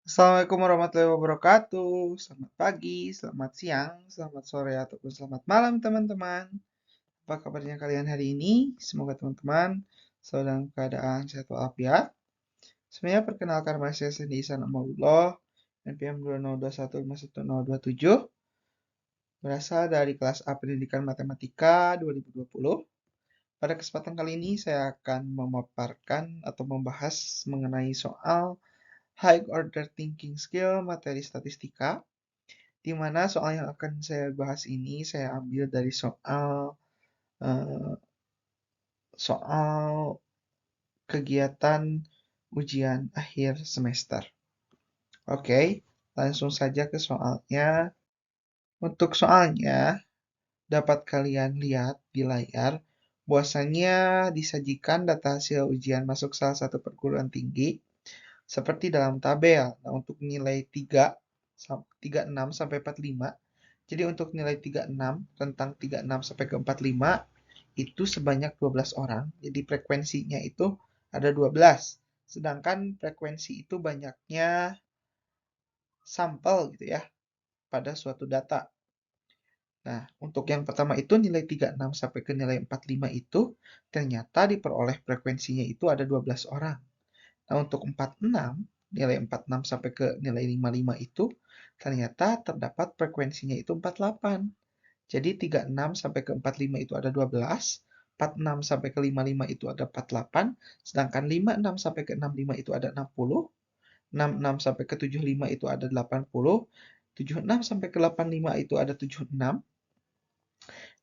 Assalamualaikum warahmatullahi wabarakatuh. Selamat pagi, selamat siang, selamat sore, ataupun selamat malam teman-teman. Apa kabarnya kalian hari ini? Semoga teman-teman selalu dalam keadaan sehat walafiat. Semuanya perkenalkan nama saya Sandi Ihsan Amalullah, NPM 2021511027, berasal dari kelas A Pendidikan Matematika 2020. Pada kesempatan kali ini saya akan memaparkan atau membahas mengenai soal High Order Thinking Skill materi statistika, di mana soal yang akan saya bahas ini saya ambil dari eh, soal kegiatan ujian akhir semester. Oke, langsung saja ke soalnya. Untuk soalnya, dapat kalian lihat di layar bahwasannya disajikan data hasil ujian masuk salah satu perguruan tinggi seperti dalam tabel. Nah, untuk nilai 36 sampai 45. Jadi untuk nilai 36 tentang 36 sampai ke 45 itu sebanyak 12 orang. Jadi frekuensinya itu ada 12. Sedangkan frekuensi itu banyaknya sampel gitu ya pada suatu data. Nah, untuk yang pertama itu nilai 36 sampai ke nilai 45 itu ternyata diperoleh frekuensinya itu ada 12 orang. Nah, untuk 46, nilai 46 sampai ke nilai 55 itu ternyata terdapat frekuensinya itu 48. Jadi 36 sampai ke 45 itu ada 12, 46 sampai ke 55 itu ada 48, sedangkan 56 sampai ke 65 itu ada 60, 66 sampai ke 75 itu ada 80, 76 sampai ke 85 itu ada 76,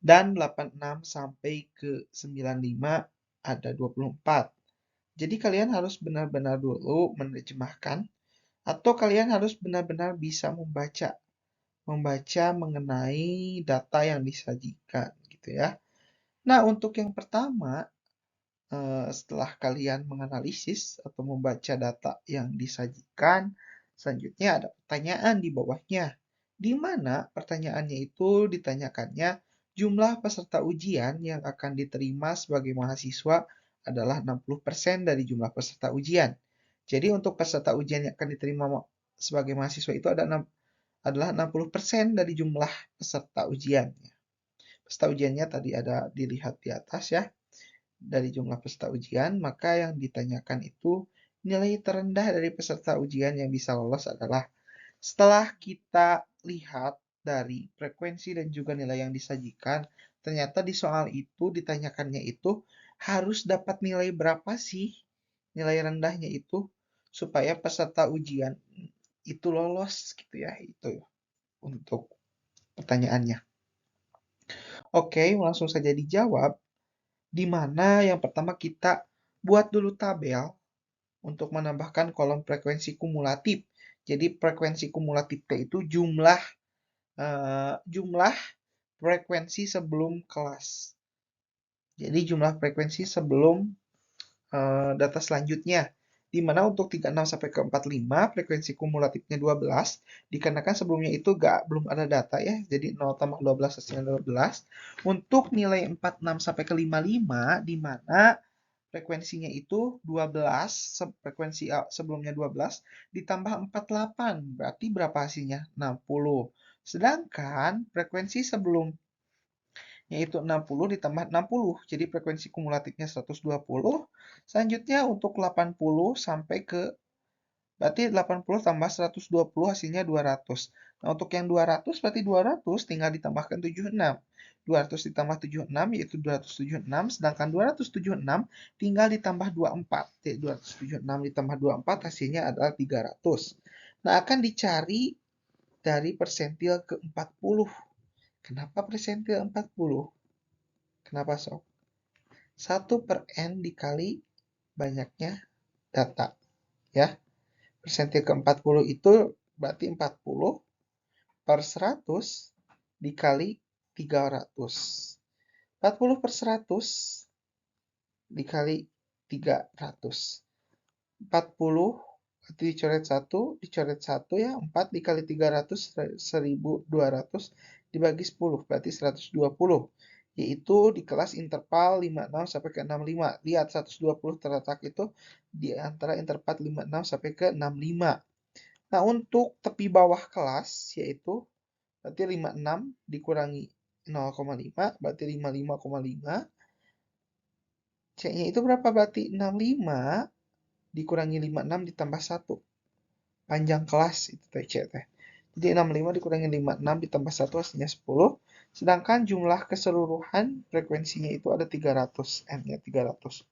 dan 86 sampai ke 95 ada 24. Jadi kalian harus benar-benar dulu menerjemahkan atau kalian harus benar-benar bisa membaca mengenai data yang disajikan gitu ya. Nah, untuk yang pertama, setelah kalian menganalisis atau membaca data yang disajikan, selanjutnya ada pertanyaan di bawahnya, di mana pertanyaannya itu ditanyakannya jumlah peserta ujian yang akan diterima sebagai mahasiswa adalah 60% dari jumlah peserta ujian. Jadi untuk peserta ujian yang akan diterima sebagai mahasiswa itu adalah 60% dari jumlah peserta ujiannya. Peserta ujiannya tadi ada dilihat di atas ya, dari jumlah peserta ujian, maka yang ditanyakan itu nilai terendah dari peserta ujian yang bisa lolos adalah setelah kita lihat dari frekuensi dan juga nilai yang disajikan, ternyata di soal itu ditanyakannya itu harus dapat nilai berapa sih nilai rendahnya itu supaya peserta ujian itu lolos gitu ya, itu untuk pertanyaannya. Oke, langsung saja dijawab, di mana yang pertama kita buat dulu tabel untuk menambahkan kolom frekuensi kumulatif. Jadi frekuensi kumulatifnya itu jumlah frekuensi sebelum kelas. Jadi jumlah frekuensi sebelum data selanjutnya. Di mana untuk 36 sampai ke 45 frekuensi kumulatifnya 12, dikarenakan sebelumnya itu belum ada data ya, jadi 0 tambah 12 hasilnya 12. Untuk nilai 46 sampai ke 55, di mana frekuensinya itu 12, frekuensi sebelumnya 12, ditambah 48, berarti berapa hasilnya? 60. Sedangkan frekuensi sebelum yaitu 60 ditambah 60. Jadi frekuensi kumulatifnya 120. Selanjutnya untuk 80 sampai ke berarti 80 tambah 120 hasilnya 200. Nah, untuk yang 200 berarti 200 tinggal ditambahkan 76. 200 ditambah 76 yaitu 276, sedangkan 276 tinggal ditambah 24. Jadi 276 ditambah 24 hasilnya adalah 300. Nah, akan dicari dari persentil ke 40. Kenapa persentil 40? Kenapa sob? 1 per N dikali banyaknya data. Ya, persentil ke 40 itu berarti 40 per 100 dikali 300. 40 per 100 dikali 300. 40 berarti dicoret 1 ya. 4 dikali 300, 1200 dibagi 10, berarti 120. Yaitu di kelas interval 56 sampai ke 65. Lihat 120 terletak itu di antara interval 56 sampai ke 65. Nah, untuk tepi bawah kelas, yaitu berarti 56 dikurangi 0,5, berarti 55,5. C-nya itu berapa? Berarti 65 dikurangi 56 ditambah 1. Panjang kelas itu teh C teh. Jadi 65 dikurangi 56 ditambah 1 hasilnya 10. Sedangkan jumlah keseluruhan frekuensinya itu ada 300. N-nya 300.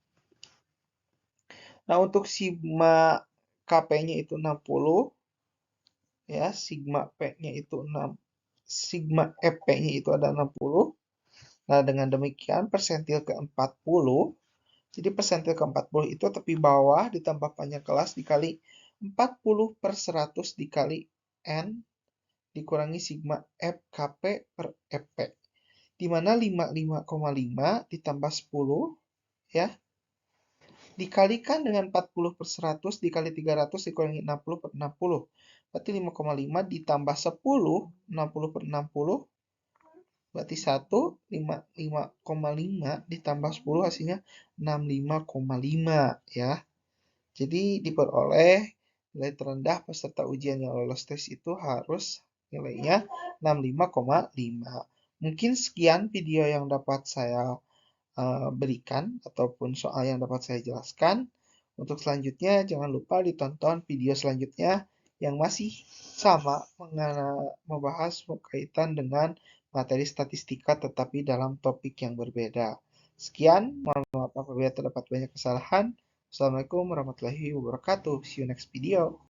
Nah, untuk sigma KP-nya itu 60. Ya, sigma P-nya itu 6. Sigma EP-nya itu ada 60. Nah, dengan demikian persentil ke-40. Jadi persentil ke-40 itu tepi bawah ditambah panjang kelas dikali 40/100 dikali N dikurangi sigma FKP per EP. Di mana 55,5 ditambah 10 ya dikalikan dengan 40/100 dikali 300 dikurangi 60/60. Berarti 5,5 ditambah 10, 60/60. Berarti 1, 5,5 ditambah 10 hasilnya 65,5 ya. Jadi diperoleh nilai terendah peserta ujian yang lolos tes itu harus nilainya 65,5. Mungkin sekian video yang dapat saya berikan ataupun soal yang dapat saya jelaskan. Untuk selanjutnya jangan lupa ditonton video selanjutnya yang masih sama membahas berkaitan dengan materi statistika tetapi dalam topik yang berbeda. Sekian, mohon maaf apabila terdapat banyak kesalahan. Assalamualaikum warahmatullahi wabarakatuh. See you next video.